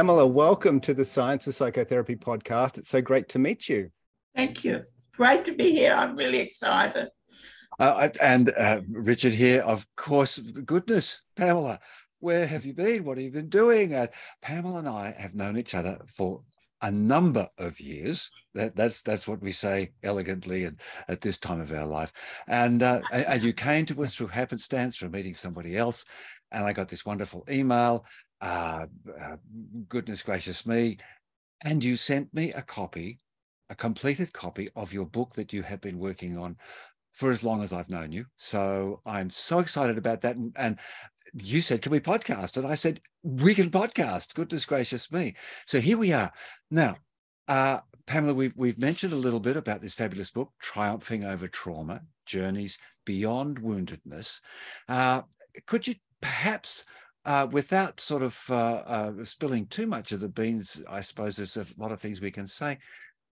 Pamela, welcome to the Science of Psychotherapy podcast. It's so great to meet you. Thank you. Great to be here. I'm really excited. And Richard here, of course. Goodness, Pamela, where have you been? What have you been doing? Pamela and I have known each other for a number of years. That's what we say elegantly and at this time of our life. And you came to us through happenstance, from meeting somebody else. And I got this wonderful email. Goodness gracious me. And you sent me a completed copy of your book that you have been working on for as long as I've known you. So I'm so excited about that. And you said, can we podcast? And I said, we can podcast. Goodness gracious me. So here we are. Now, Pamela, we've mentioned a little bit about this fabulous book, Triumphing Over Trauma, Journeys Beyond Woundedness. Could you perhaps, without sort of spilling too much of the beans, I suppose there's a lot of things we can say,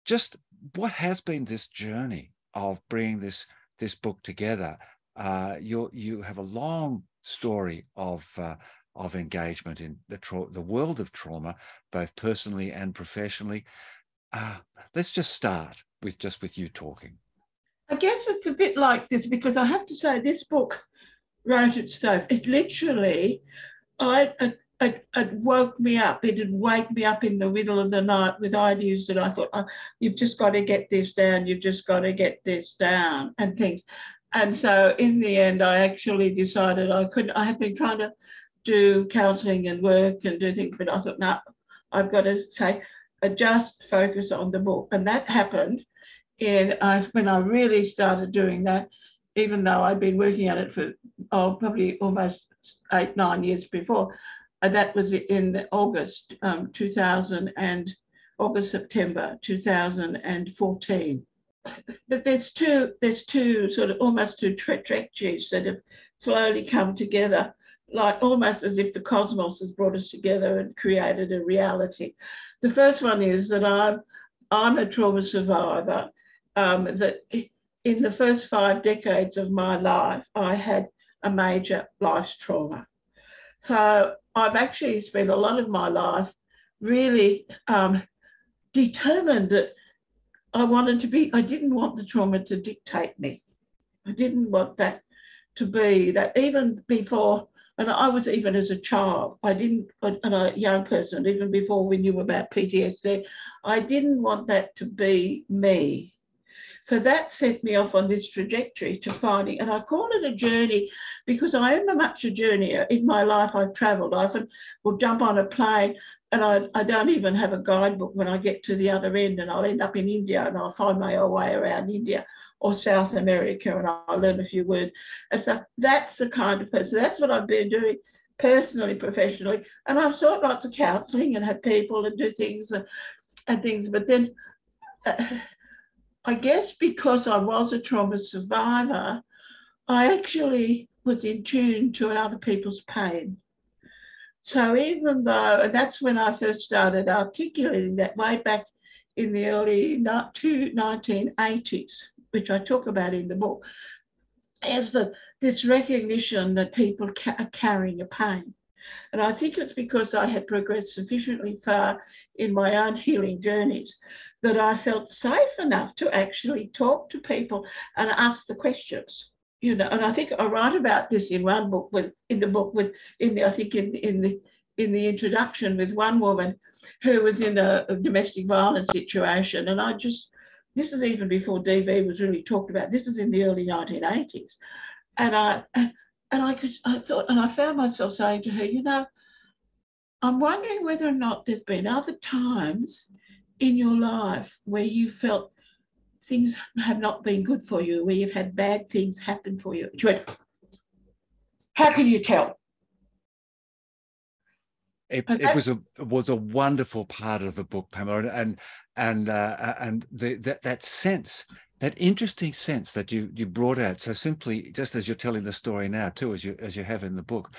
just what has been this journey of bringing this book together? You have a long story of engagement in the world of trauma, both personally and professionally. Let's just start with you talking. I guess it's a bit like this, because I have to say this book wrote itself. It literally, it woke me up. It would wake me up in the middle of the night with ideas that I thought, oh, you've just got to get this down, you've just got to get this down and things. And so in the end, I actually decided I had been trying to do counselling and work and do things, but I thought, no, I've got to just focus on the book. And that happened when I really started doing that, even though I'd been working on it for probably almost 8-9 years before. That was in September 2014. But there's two sort of almost two trajectories that have slowly come together, like almost as if the cosmos has brought us together and created a reality. The first one is that I'm a trauma survivor, that in the first 5 decades of my life, I had a major life trauma. So I've actually spent a lot of my life really determined that I didn't want the trauma to dictate me. I didn't want that to be that, even before, and I was, even as a child, and a young person, even before we knew about PTSD, I didn't want that to be me. So that set me off on this trajectory to finding, and I call it a journey because I am much a journeyer. In my life, I've travelled. I often will jump on a plane and I don't even have a guidebook when I get to the other end, and I'll end up in India and I'll find my way around India or South America and I'll learn a few words. And so that's the kind of person, that's what I've been doing personally, professionally. And I've sought lots of counselling and had people and do things and things, but then I guess because I was a trauma survivor, I actually was in tune to other people's pain. So even though, and that's when I first started articulating that way back in the early 1980s, which I talk about in the book, is this recognition that people are carrying a pain. And I think it's because I had progressed sufficiently far in my own healing journeys that I felt safe enough to actually talk to people and ask the questions. And I think I write about this in one book, in the introduction, with one woman who was in a domestic violence situation. And this is even before DV was really talked about. This is in the early 1980s. And I found myself saying to her, I'm wondering whether or not there's been other times in your life where you felt things have not been good for you, where you've had bad things happen for you. She went, how can you tell? It was a wonderful part of the book, Pamela, and that sense, that interesting sense that you brought out so simply, just as you're telling the story now too, as you have in the book,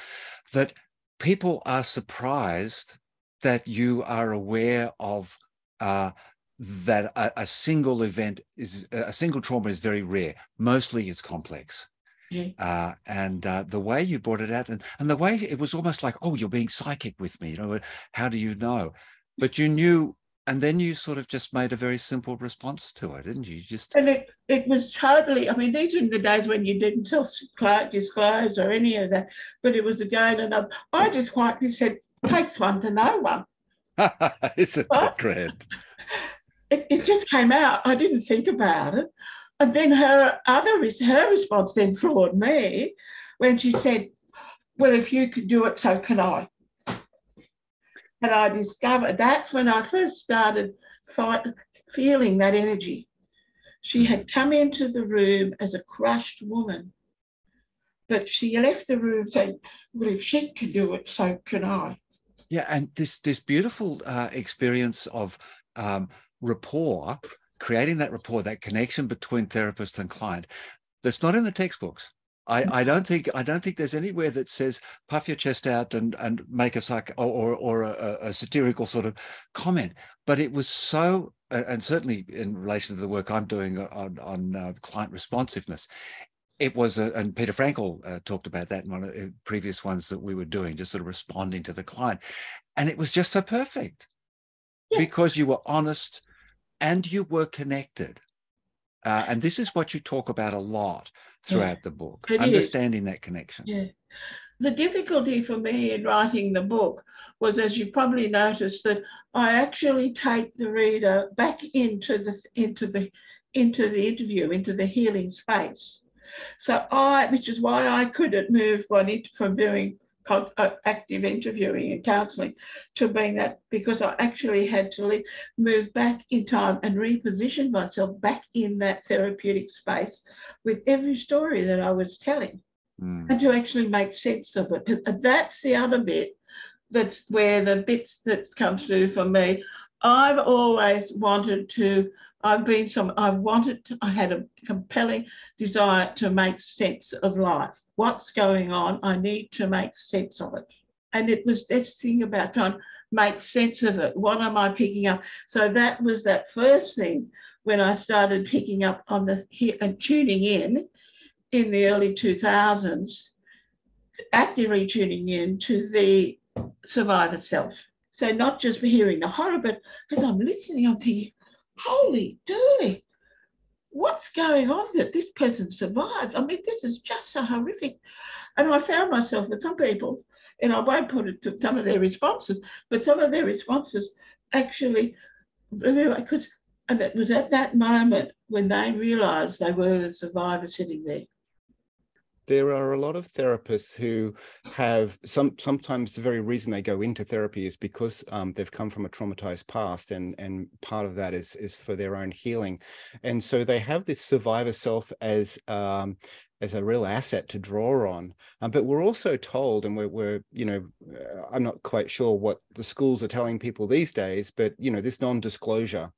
that people are surprised that you are aware of that a single trauma is very rare. Mostly it's complex. And the way you brought it out, and the way it was almost like, oh, you're being psychic with me. You know, how do you know? But you knew, and then you sort of just made a very simple response to it, didn't you? Just And it was totally, I mean, these were the days when you didn't disclose or any of that, but it was again another. I just quietly said, takes one to know one. isn't that grand? It just came out. I didn't think about it. And then her response then floored me when she said, well, if you could do it, so can I. And I discovered that's when I first started feeling that energy. She had come into the room as a crushed woman, but she left the room saying, well, if she can do it, so can I. Yeah, and this beautiful experience of rapport, creating that rapport, that connection between therapist and client, that's not in the textbooks. I don't think there's anywhere that says puff your chest out and make a a satirical sort of comment. But it was so, and certainly in relation to the work I'm doing on client responsiveness, it was, and Peter Frankel talked about that in one of the previous ones that we were doing, just sort of responding to the client, and it was just so perfect because you were honest and you were connected. And this is what you talk about a lot throughout the book, understanding that connection. Yeah. The difficulty for me in writing the book was, as you probably noticed, that I actually take the reader back into the interview, into the healing space. So which is why I couldn't move from doing active interviewing and counselling to being that, because I actually had to move back in time and reposition myself back in that therapeutic space with every story that I was telling and to actually make sense of it. And that's the other bit, that's where the bits that come through for me. I've always wanted to, I had a compelling desire to make sense of life. What's going on? I need to make sense of it. And it was this thing about trying to make sense of it. What am I picking up? So that was that first thing when I started picking up on and tuning in the early 2000s, actively tuning in to the survivor self. So not just for hearing the horror, but as I'm listening, I'm thinking, holy dooly, what's going on that this person survived? I mean, this is just so horrific. And I found myself with some people, and I won't put it to some of their responses, but some of their responses actually, and it was at that moment when they realised they were the survivor sitting there. There are a lot of therapists who have sometimes the very reason they go into therapy is because they've come from a traumatized past, and part of that is for their own healing, and so they have this survivor self as a real asset to draw on. But we're also told, and we're I'm not quite sure what the schools are telling people these days, but this non-disclosure,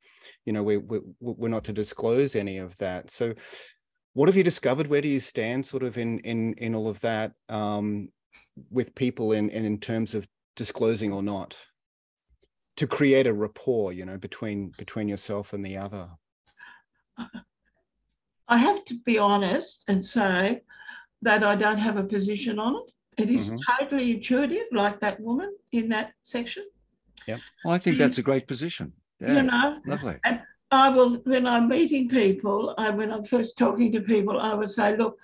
we're not to disclose any of that. So what have you discovered? Where do you stand sort of in all of that with people in terms of disclosing or not, to create a rapport, between yourself and the other? I have to be honest and say that I don't have a position on it. It is totally intuitive, like that woman in that section. Yeah. Well, I think that's a great position. Yeah, lovely. And I will, when I'm meeting people, when I'm first talking to people, I will say, look,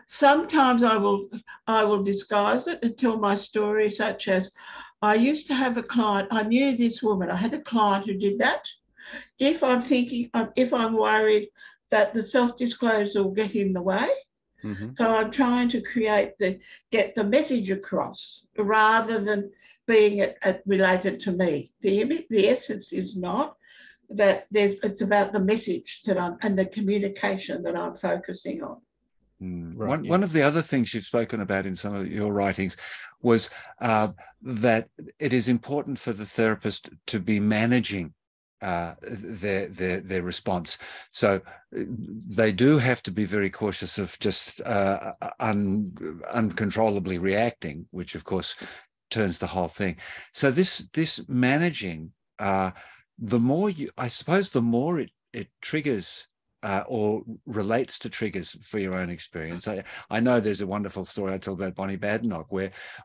sometimes I will disguise it and tell my story, such as I used to have a client, I knew this woman, I had a client who did that. If I'm worried that the self-disclosure will get in the way, so I'm trying to get the message across rather than being related to me. The essence is not that it's about the message and the communication that I'm focusing on. Right, one of the other things you've spoken about in some of your writings was that it is important for the therapist to be managing their response. So they do have to be very cautious of just uncontrollably reacting, which of course turns the whole thing. So this managing, the more it triggers or relates to triggers for your own experience. I know there's a wonderful story I told about Bonnie Badenoch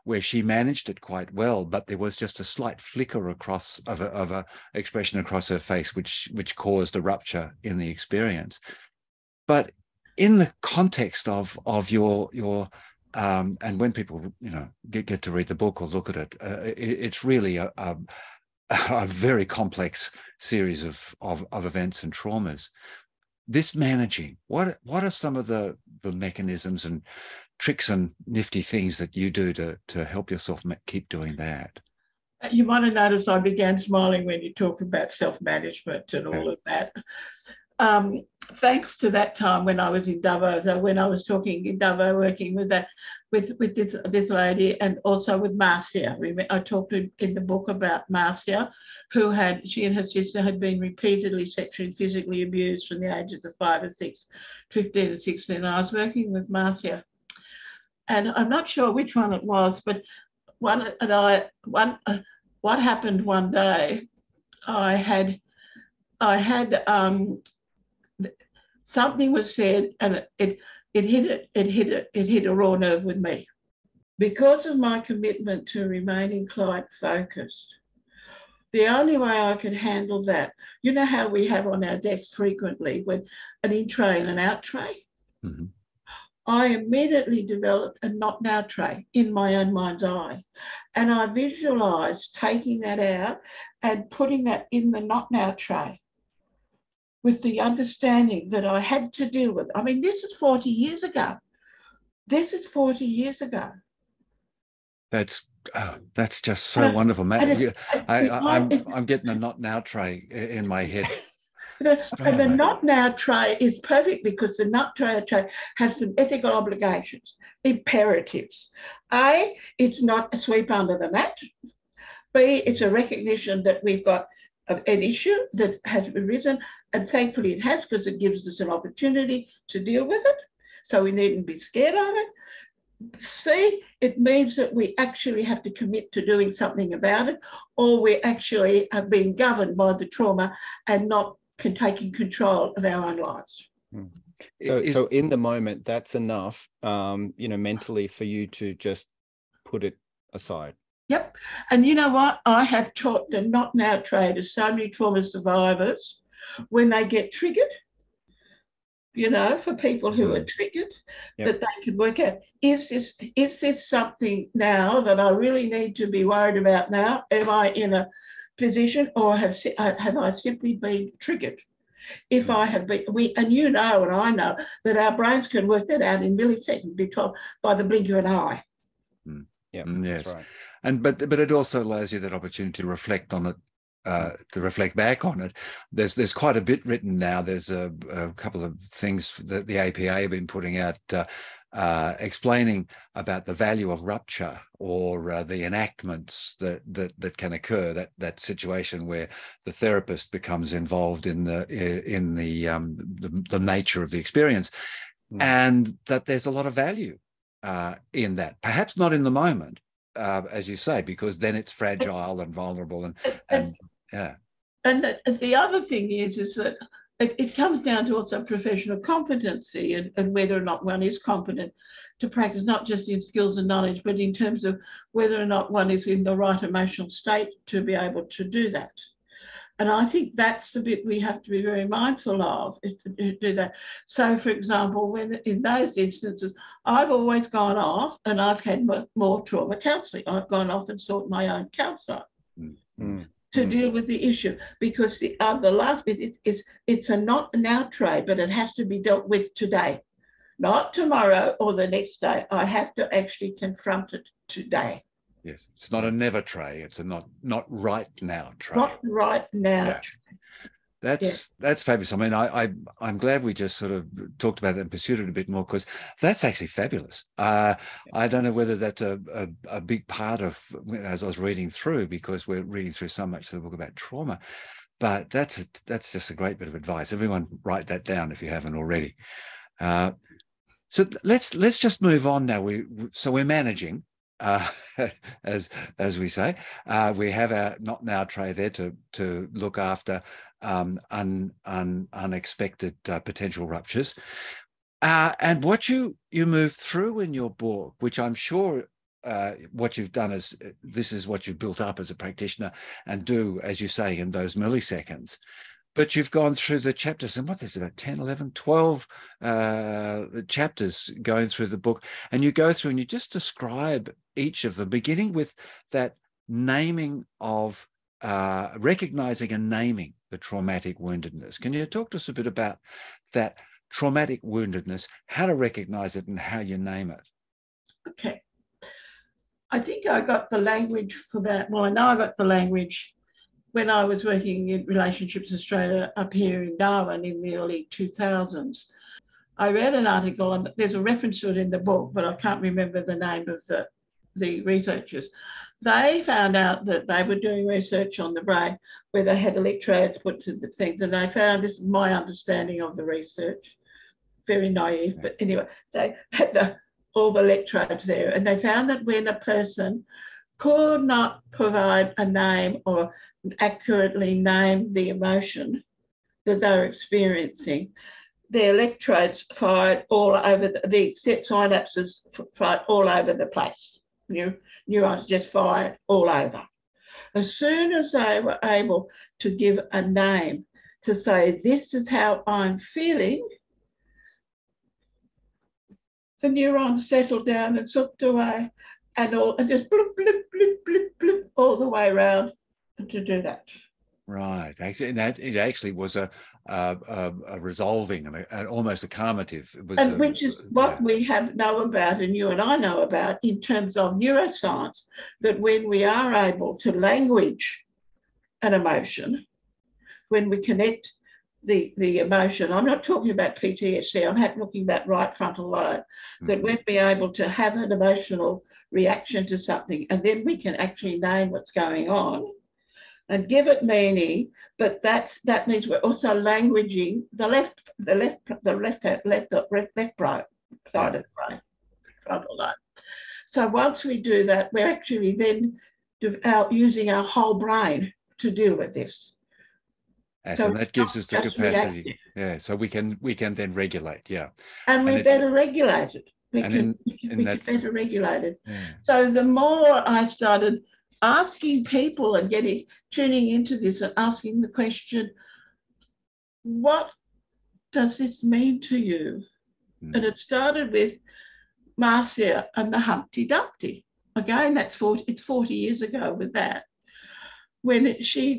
where she managed it quite well, but there was just a slight flicker of a expression across her face, which caused a rupture in the experience. But in the context of your and when people get to read the book or look at it, it's really a very complex series of events and traumas. This managing, what are some of the mechanisms and tricks and nifty things that you do to help yourself keep doing that? You might have noticed I began smiling when you talked about self-management and all of that. Thanks to that time when I was in Dubbo, so when I was talking in Dubbo, working with this lady, and also with Marcia. I talked in the book about Marcia, she and her sister had been repeatedly sexually and physically abused from the ages of 5 or 6, 15 and 16. And I was working with Marcia, and I'm not sure which one it was, but what happened one day, I had something was said, and it hit a raw nerve with me. Because of my commitment to remaining client focused, the only way I could handle that, you know how we have on our desk frequently when an in tray and an out tray? Mm-hmm. I immediately developed a not now tray in my own mind's eye. And I visualized taking that out and putting that in the not now tray, with the understanding that I had to deal with. I mean, this is 40 years ago. That's just so wonderful, Matt. I'm getting a not now tray in my head. The not now tray is perfect because the not now tray has some ethical obligations, imperatives. A, it's not a sweep under the mat. B, it's a recognition that we've got an issue that has arisen, and thankfully it has, because it gives us an opportunity to deal with it, so we needn't be scared of it. C, it means that we actually have to commit to doing something about it, or we actually are being governed by the trauma and not taking control of our own lives. So in the moment, that's enough, mentally, for you to just put it aside. Yep. And you know what? I have taught the not now tray to so many trauma survivors when they get triggered, for people who are triggered, that they can work out, is this something now that I really need to be worried about now? Am I in a position, or have I simply been triggered? If I have been, and I know that our brains can work that out in milliseconds, be told by the blink of an eye. Yeah, yes, that's right. But it also allows you that opportunity to reflect on it, to reflect back on it. There's quite a bit written now. There's a couple of things that the APA have been putting out, explaining about the value of rupture, or the enactments that can occur, that situation where the therapist becomes involved in the nature of the experience, and that there's a lot of value in that. Perhaps not in the moment, as you say, because then it's fragile and vulnerable, and yeah. And the other thing is that it comes down to also professional competency, and whether or not one is competent to practice, not just in skills and knowledge, but in terms of whether or not one is in the right emotional state to be able to do that. And I think that's the bit we have to be very mindful of, is to do that. So, for example, when in those instances, I've always gone off and I've had more trauma counselling. I've gone off and sought my own counsellor to deal with the issue, because the last bit is it's a not now tray, but it has to be dealt with today, not tomorrow or the next day. I have to actually confront it today. Yes, it's not a never tray. It's a not right now tray. Not right now. Yeah. That's fabulous. I mean, I'm glad we just sort of talked about it and pursued it a bit more, because that's actually fabulous. I don't know whether that's a big part of, as I was reading through, because we're reading through so much of the book about trauma, but that's just a great bit of advice. Everyone write that down if you haven't already. So let's just move on now. We're managing. As we say, we have our not now tray there to look after unexpected potential ruptures. And what you move through in your book, which I'm sure what you've done is, this is what you've built up as a practitioner and do, as you say, in those milliseconds. But you've gone through the chapters, and what, there's about 10, 11, 12 chapters going through the book. And you go through and you just describe each of them, beginning with that naming of, recognizing and naming the traumatic woundedness. Can you talk to us a bit about that traumatic woundedness, how to recognize it and how you name it? Okay. I think I got the language for that. Well, I know I got the language when I was working in Relationships Australia up here in Darwin in the early 2000s. I read an article, and there's a reference to it in the book, but I can't remember the name of the researchers. They found out that they were doing research on the brain where they had electrodes put to the things, and they found, this is my understanding of the research, very naive, but anyway, they had all the electrodes there, and they found that when a person could not provide a name or accurately name the emotion that they were experiencing, the electrodes fired all over, the synapses fired all over the place. Neurons just fired all over. As soon as they were able to give a name, to say, this is how I'm feeling, the neurons settled down and sucked away, and just blip, blip, blip, blip, blip, all the way around to do that. Right. Actually, it actually was a resolving and almost a calmative. It was which is what we know about, and you and I know about, in terms of neuroscience, that when we are able to language an emotion, when we connect the emotion, I'm not talking about PTSD, I'm talking about right frontal lobe, that when we're able to have an emotional reaction to something, and then we can actually name what's going on and give it meaning, but that means we're also languaging the left side of the brain, frontal lobe. So once we do that, we're actually then using our whole brain to deal with this. So and that gives us the capacity. Yeah, so we can then regulate. Yeah, and we're better regulated. We can better regulated. Yeah. So the more I started asking people and tuning into this and asking the question, what does this mean to you? And it started with Marcia and the Humpty Dumpty. Again, it's 40 years ago with that, when she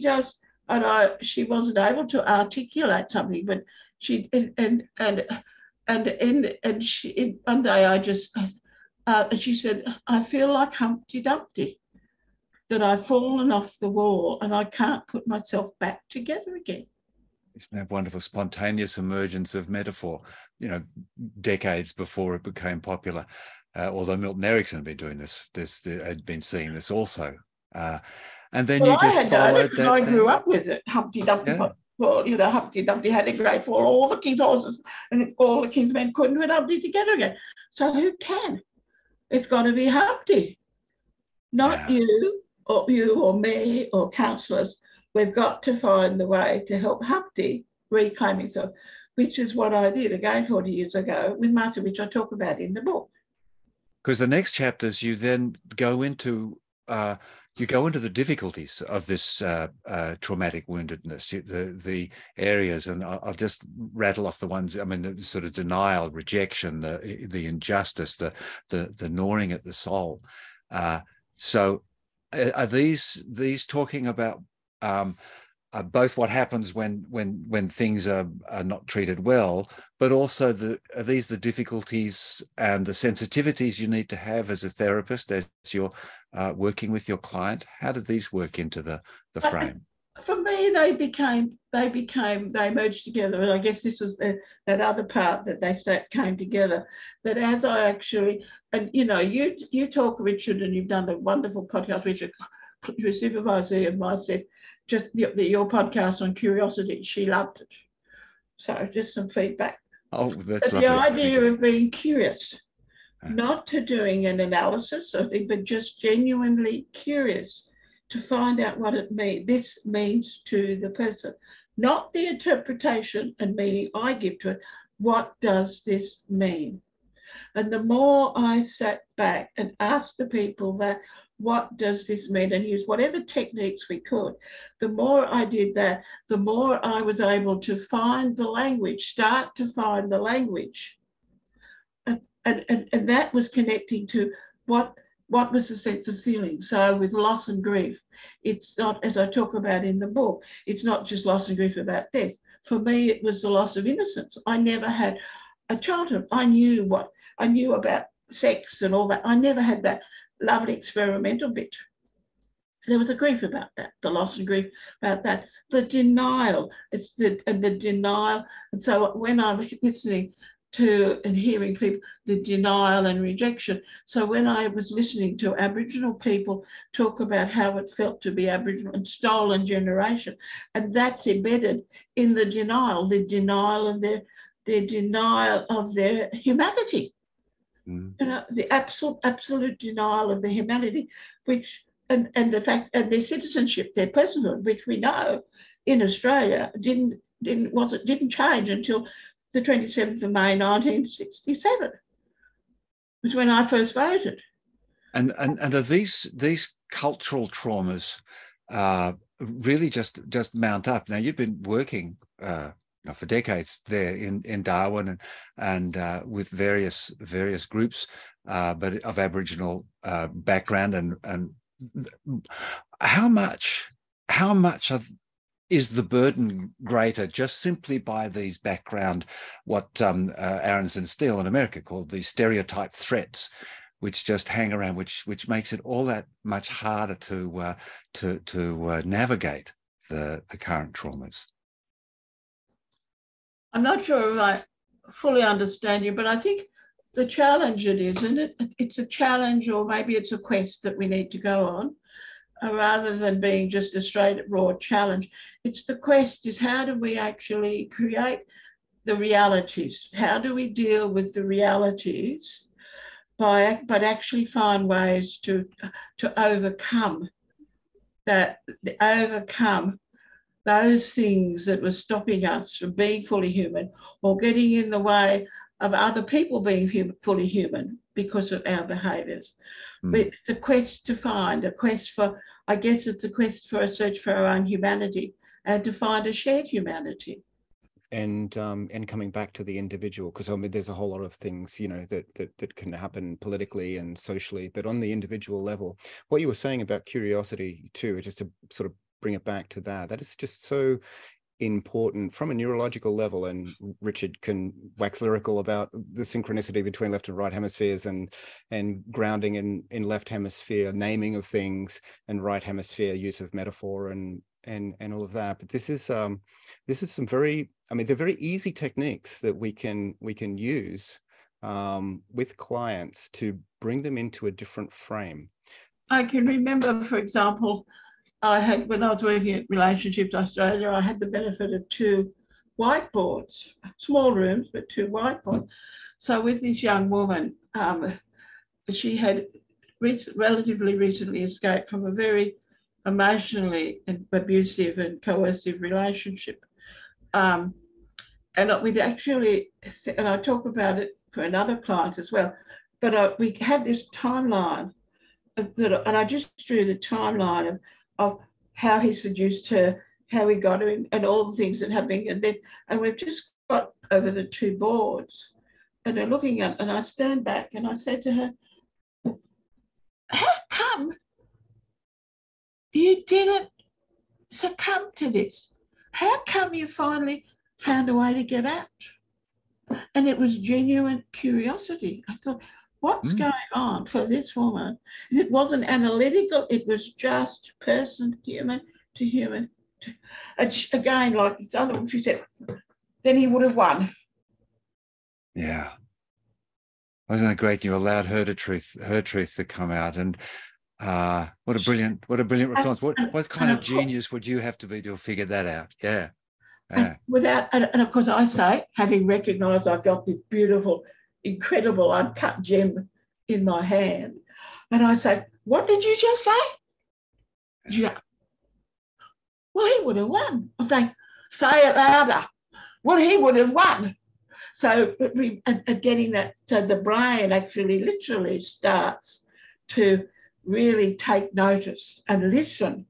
wasn't able to articulate something, but she one day she said, I feel like Humpty Dumpty, that I've fallen off the wall and I can't put myself back together again. Isn't that wonderful? Spontaneous emergence of metaphor, decades before it became popular. Although Milton Erickson had been doing this had been seeing this also. And then you just followed that. I grew up with it. Humpty Dumpty. Yeah. Well, Humpty Dumpty had a great fall. All the king's horses and all the king's men couldn't put Humpty together again. So who can? It's got to be Humpty, not you or me or counsellors. We've got to find the way to help Humpty reclaim himself, which is what I did again 40 years ago with Martha, which I talk about in the book. Because the next chapters, you then go into the difficulties of this traumatic woundedness, the areas, and I'll just rattle off the ones. I mean, the sort of denial, rejection, the injustice, the gnawing at the soul. So, are these talking about both what happens when things are not treated well, but also are these the difficulties and the sensitivities you need to have as a therapist as you're working with your client? How did these work into the frame? For me, they merged together, and I guess this was that other part that they came together. That as I actually, and you talk, Richard, and you've done a wonderful podcast, Richard, your supervisor of mine said, just your podcast on curiosity, she loved it. So just some feedback. Oh, that's lovely. The idea of being curious, not to doing an analysis of things, but just genuinely curious to find out what this means to the person. not the interpretation and meaning I give to it. What does this mean? And the more I sat back and asked the people that, what does this mean? And use whatever techniques we could, the more I did that, the more I was able to find the language, start to find the language. And that was connecting to what was the sense of feeling. So with loss and grief, it's not, as I talk about in the book, it's not just loss and grief about death. For me, it was the loss of innocence. I never had a childhood. I knew about sex and all that. I never had that lovely experimental bit. There was a grief about that, the loss and grief about that, the denial. It's the denial. And so when I'm listening to and hearing people, the denial and rejection. So when I was listening to Aboriginal people talk about how it felt to be Aboriginal and stolen generation, and that's embedded in the denial of their humanity. You know, the absolute denial of their humanity, which and the fact and their citizenship, their personhood, which we know in Australia didn't change until the 27th of May 1967, was when I first voted. And are these cultural traumas really just mount up? Now, you've been working for decades there in Darwin and with various groups, but of Aboriginal background, and how much is the burden greater just simply by these background, what Aronson Steele in America called the stereotype threats, which just hang around, which makes it all that much harder to navigate the current traumas? I'm not sure if I fully understand you, but I think the challenge it is, and it's a challenge, or maybe it's a quest that we need to go on, rather than being just a straight raw challenge. It's the quest is, how do we actually create the realities? How do we deal with the realities but actually find ways to overcome those things that were stopping us from being fully human, or getting in the way of other people being fully human because of our behaviours. But it's a quest to find, I guess it's a quest for a search for our own humanity and to find a shared humanity. And coming back to the individual, because I mean, there's a whole lot of things, you know, that can happen politically and socially, but on the individual level, what you were saying about curiosity too, just to sort of bring it back to that is just so important from a neurological level. And Richard can wax lyrical about the synchronicity between left and right hemispheres, and grounding in left hemisphere naming of things, and right hemisphere use of metaphor and all of that. But this is some very, I mean, they're very easy techniques that we can use with clients to bring them into a different frame. I can remember, for example, when I was working at Relationships Australia, I had the benefit of 2 whiteboards, small rooms, but 2 whiteboards. So with this young woman, she had relatively recently escaped from a very emotionally abusive and coercive relationship. And we'd actually, and I talk about it for another client as well, but we had this timeline, and I just drew the timeline of how he seduced her, how he got her, and all the things that happened. And we've just got over the 2 boards, and they're looking at, and I stand back and I said to her, how come you didn't succumb to this? How come you finally found a way to get out? And it was genuine curiosity. I thought, what's going on for this woman? And it wasn't analytical, it was just person, human to human. Again, like the other one, she said, then he would have won. Yeah. Wasn't it great? You allowed her truth to come out. And what a brilliant response. What kind of genius would you have to be to have figured that out? Yeah. And of course I say, having recognised I've got this beautiful, incredible uncut gem in my hand, and I say, what did you just say? Yeah. Well, he would have won. I'm saying, Say it louder. Well, he would have won. So getting that, so the brain actually literally starts to really take notice and listen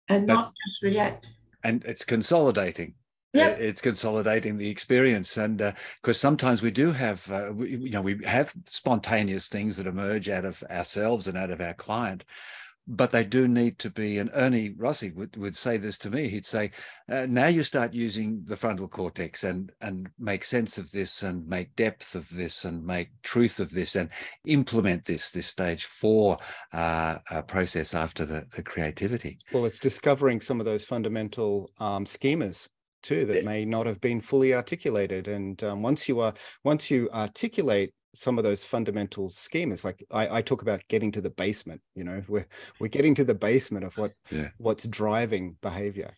and not just react. And it's consolidating. Yep. It's consolidating the experience, and because sometimes we do have, we have spontaneous things that emerge out of ourselves and out of our client, but they do need to be. And Ernie Rossi would say this to me. He'd say, "Now you start using the frontal cortex and make sense of this, and make depth of this, and make truth of this, and implement this stage 4 process after the creativity." Well, it's discovering some of those fundamental schemas too that may not have been fully articulated, and once you articulate some of those fundamental schemas, like I talk about getting to the basement, we're getting to the basement of what's driving behavior.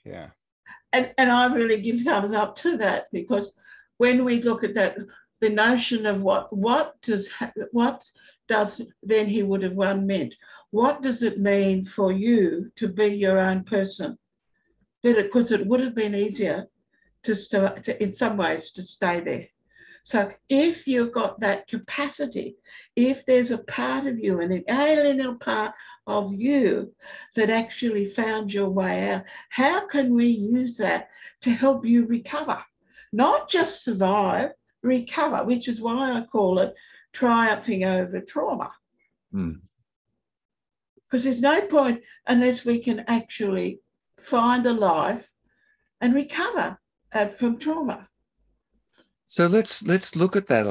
And I really give thumbs up to that, because when we look at that, the notion of what does then he would have won meant, what does it mean for you to be your own person? Because it would have been easier in some ways to stay there. So if you've got that capacity, if there's a part of you, an alien part of you that actually found your way out, how can we use that to help you recover? Not just survive, recover, which is why I call it triumphing over trauma. Because there's no point unless we can actually find a life and recover from trauma. So let's look at that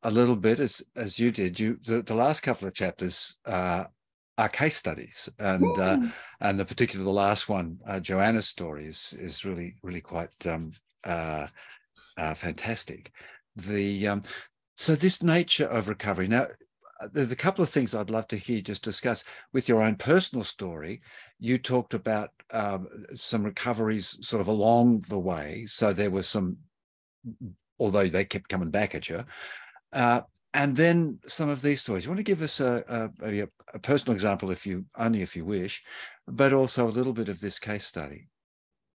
a little bit as you did. The last couple of chapters are case studies, and the particular, the last one, Joanna's story is really quite fantastic. So this nature of recovery. Now, there's a couple of things I'd love to hear just discuss. With your own personal story, you talked about some recoveries sort of along the way. So there were some, although they kept coming back at you. And then some of these stories. You want to give us a personal example, if you wish, but also a little bit of this case study.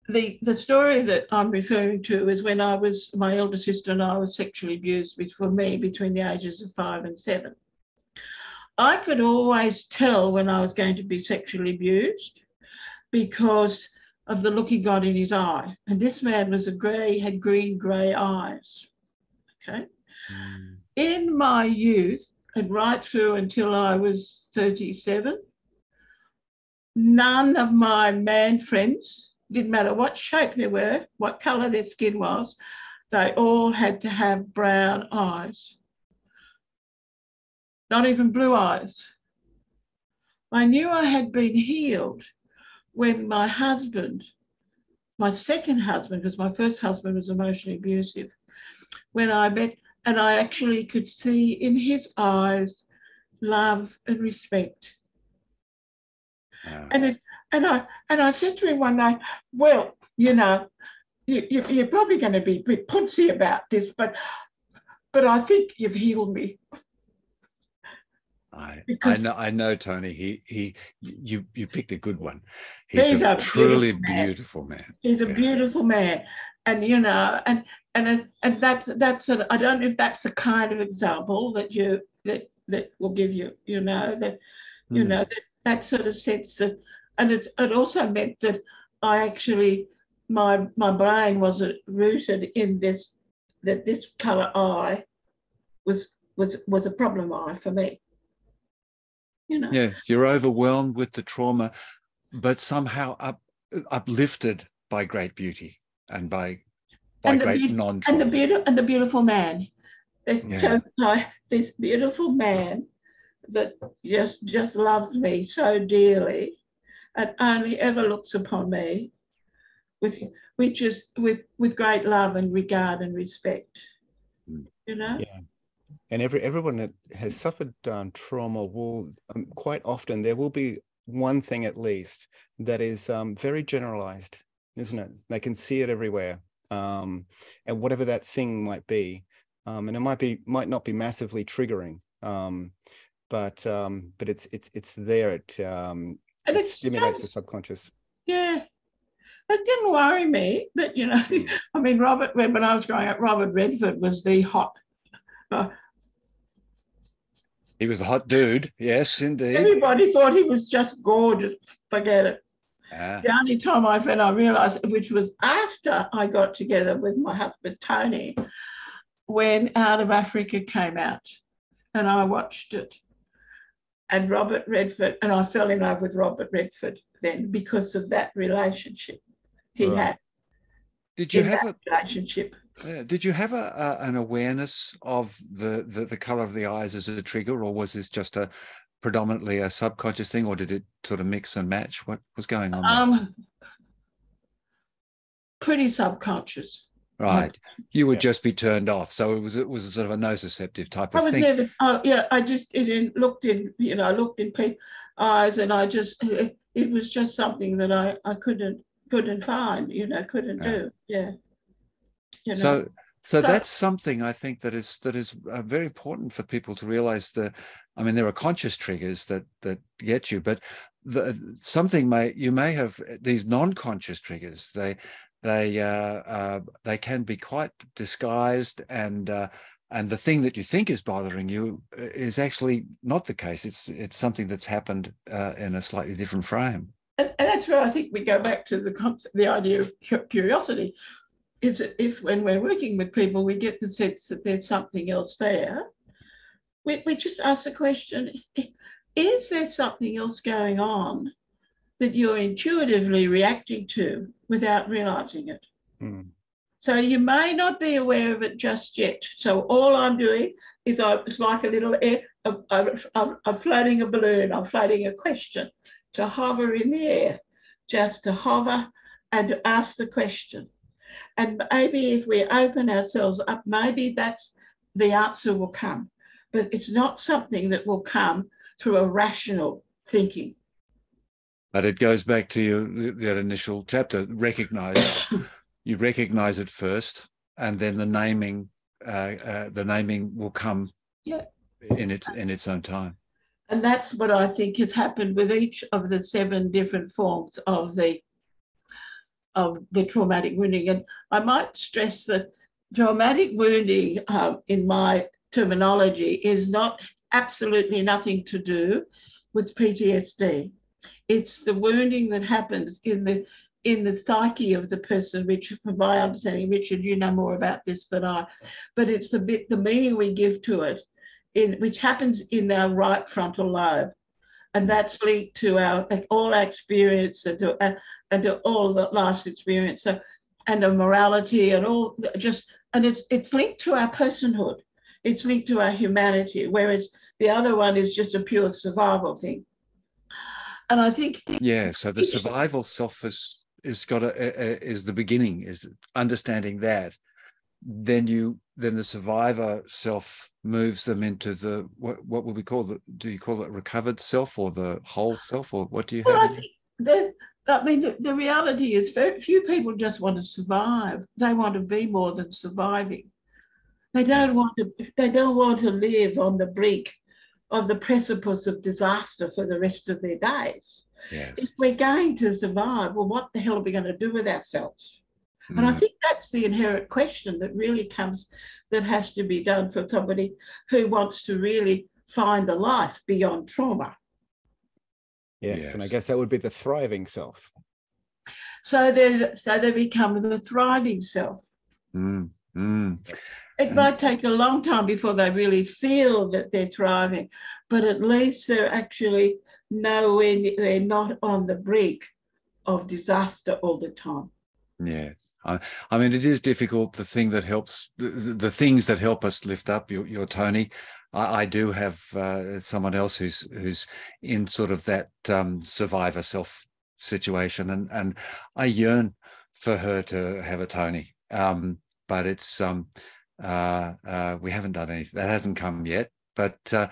The story that I'm referring to is when my elder sister and I was sexually abused between the ages of 5 and 7. I could always tell when I was going to be sexually abused because of the look he got in his eye. And this man had green-grey eyes, okay? In my youth, and right through until I was 37, none of my man friends, didn't matter what shape they were, what colour their skin was, they all had to have brown eyes. Not even blue eyes. I knew I had been healed when my husband, my second husband, because my first husband was emotionally abusive, when I met, and I actually could see in his eyes love and respect. And I said to him one night, well, you're probably going to be a bit punsy about this, but I think you've healed me. I know, Tony. You picked a good one. He's a truly beautiful man. He's a beautiful man, and and that's I don't know if that's the kind of example that will give you that sort of sense that, and it also meant that I actually my brain wasn't rooted in this colour eye was a problem eye for me. Yes, you're overwhelmed with the trauma, but somehow uplifted by great beauty and by great non-trauma. And the beautiful man. So this beautiful man that just loves me so dearly and only ever looks upon me with great love and regard and respect. Yeah. And everyone that has suffered trauma will quite often, there will be one thing at least that is very generalized, isn't it? They can see it everywhere, and whatever that thing might be, and it might not be massively triggering, but it's there. It stimulates the subconscious. Yeah, It didn't worry me, but I mean, when I was growing up, Robert Redford was the hot. He was a hot dude. Yes, indeed. Everybody thought he was just gorgeous. Forget it. Ah. The only time I realised, which was after I got together with my husband Tony, when Out of Africa came out, and I watched it, and Robert Redford, and I fell in love with Robert Redford then because of that relationship he had. Did you have a relationship? Did you have an awareness of the color of the eyes as a trigger, or was this just predominantly a subconscious thing, or did it sort of mix and match? What was going on there? Pretty subconscious. Right. You would just be turned off. So it was a sort of a nociceptive type of thing. Never, I just looked in people's eyes, and it was just something that I couldn't find, couldn't do. Yeah. So that's something I think that is very important for people to realize. I mean, there are conscious triggers that get you, but you may have these non-conscious triggers. They can be quite disguised, and the thing that you think is bothering you is actually not the case. It's something that's happened in a slightly different frame. And that's where I think we go back to the idea of curiosity. Is that if when we're working with people, we get the sense that there's something else there, we just ask the question, is there something else going on that you're intuitively reacting to without realizing it? So you may not be aware of it just yet. So all I'm doing is it's like a little air, I'm floating a balloon, I'm floating a question, to hover in the air, just to hover and to ask the question. And maybe if we open ourselves up, maybe that's the answer will come. But it's not something that will come through a rational thinking. But it goes back to that initial chapter. You recognize it first, and then the naming will come in its own time. And that's what I think has happened with each of the 7 different forms of the traumatic wounding. And I might stress that traumatic wounding, in my terminology, is not absolutely nothing to do with PTSD. It's the wounding that happens in the psyche of the person, which, from my understanding, Richard, you know more about this than I, but it's the meaning we give to it, which happens in our right frontal lobe. And that's linked to all our experience and to all the life's experience, and the morality and all, and it's linked to our personhood. It's linked to our humanity, whereas the other one is just a pure survival thing. And I think so the survival self is the beginning, is understanding that. Then the survivor self moves them into the what would we call do you call it recovered self, or the whole self, or what do you have? I mean, the reality is very few people just want to survive. They want to be more than surviving. They don't want to live on the brink of the precipice of disaster for the rest of their days. Yes. If we're going to survive, well, what the hell are we going to do with ourselves? And I think that's the inherent question that has to be done for somebody who wants to really find a life beyond trauma. Yes, and I guess that would be the thriving self. So they become the thriving self. It might take a long time before they really feel that they're thriving, but at least they're actually knowing they're not on the brink of disaster all the time. Yes. I mean, it is difficult. The thing that helps, the things that help us lift up your Tony. I do have someone else who's in sort of that survivor self situation, and I yearn for her to have a Tony. But it's we haven't done anything. That hasn't come yet. But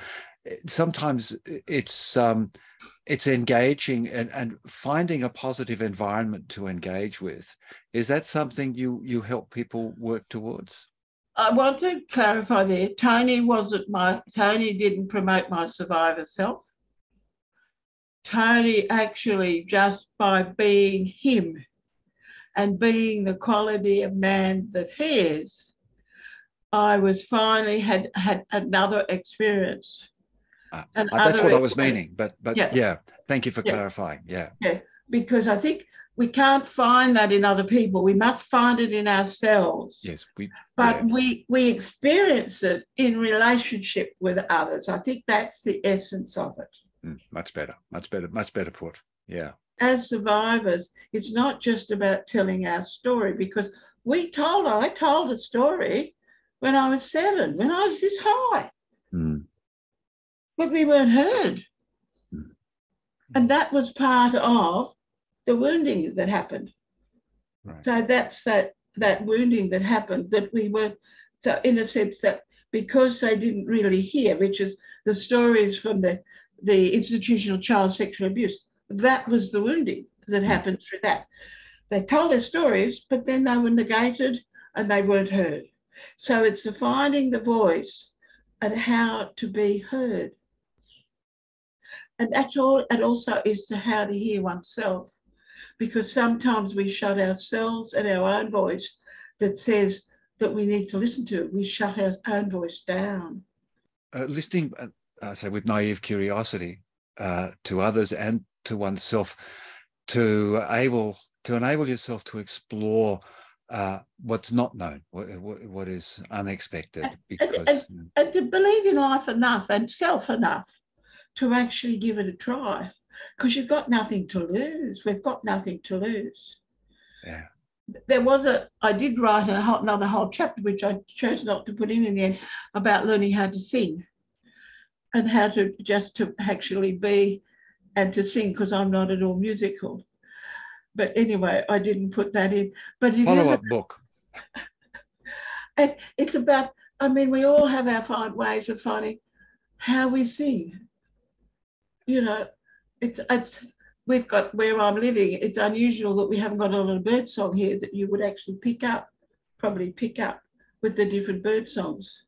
sometimes it's engaging and finding a positive environment to engage with. Is that something you help people work towards? I want to clarify there. Tony didn't promote my survivor self. Tony actually, just by being him, and being the quality of man that he is, I was finally had another experience. That's what I was meaning, but yeah, thank you for clarifying. Yeah, because I think we can't find that in other people. We must find it in ourselves. Yes, we experience it in relationship with others. I think that's the essence of it. Much better put. Yeah. As survivors, it's not just about telling our story, because I told a story when I was 7, when I was this high. But we weren't heard. And that was part of the wounding that happened. Right. So that's that wounding that happened, that we were, so in a sense that because they didn't really hear, which is the stories from the institutional child sexual abuse, that was the wounding that happened through that. They told their stories, but then they were negated and they weren't heard. So it's finding the voice and how to be heard. And that's all. And also is to how to hear oneself, because sometimes we shut ourselves and our own voice that says that we need to listen to. We shut our own voice down. Listening, say, with naive curiosity to others and to oneself, to enable yourself to explore what's not known, what is unexpected, and to believe in life enough and self enough to actually give it a try, because you've got nothing to lose. We've got nothing to lose. Yeah. I did write another whole chapter, which I chose not to put in the end, about learning how to sing and how to actually be and to sing, because I'm not at all musical. But anyway, I didn't put that in. But it follow-up book. And it's about, I mean, we all have our ways of finding how we sing. You know, we've got, where I'm living, it's unusual that we haven't got a lot of bird song here that you would actually probably pick up with the different bird songs,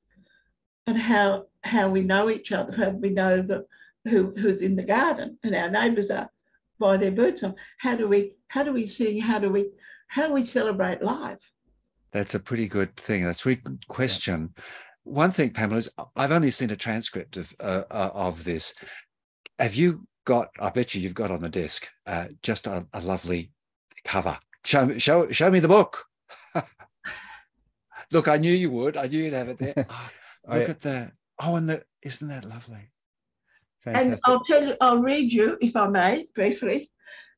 and how we know each other, how we know who's in the garden, and our neighbours are by their bird song. How do we sing? How do we celebrate life? That's a pretty good thing. That's a pretty good question. Yeah. One thing, Pamela, is I've only seen a transcript of this. Have you got? I bet you've got on the desk just a lovely cover. Show me the book. Look, I knew you would. I knew you'd have it there. Oh, look at that. Oh, and isn't that lovely? Fantastic. And I'll read you, if I may, briefly,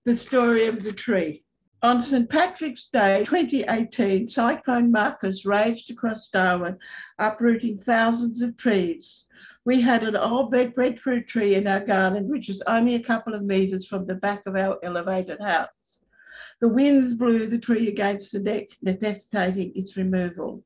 the story of the tree. On St. Patrick's Day 2018, Cyclone Marcus raged across Darwin, uprooting thousands of trees. We had an old breadfruit tree in our garden, which was only a couple of metres from the back of our elevated house. The winds blew the tree against the deck, necessitating its removal.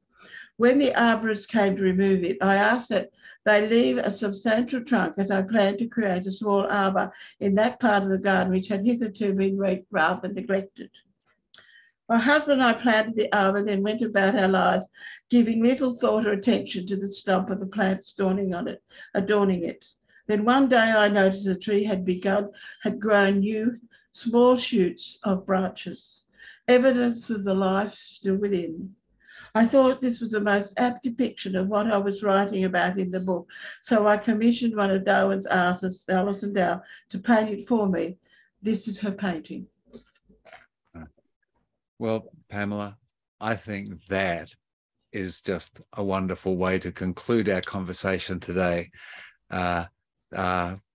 When the arborist came to remove it, I asked that they leave a substantial trunk, as I planned to create a small arbour in that part of the garden which had hitherto been rather neglected. My husband and I planted the arbour, then went about our lives, giving little thought or attention to the stump of the plants adorning it. Then one day I noticed the tree had grown new, small shoots of branches, evidence of the life still within. I thought this was the most apt depiction of what I was writing about in the book, so I commissioned one of Darwin's artists, Alison Dow, to paint it for me. This is her painting. Well, Pamela, I think that is just a wonderful way to conclude our conversation today.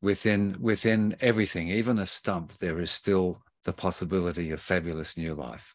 Within everything, even a stump, there is still the possibility of fabulous new life.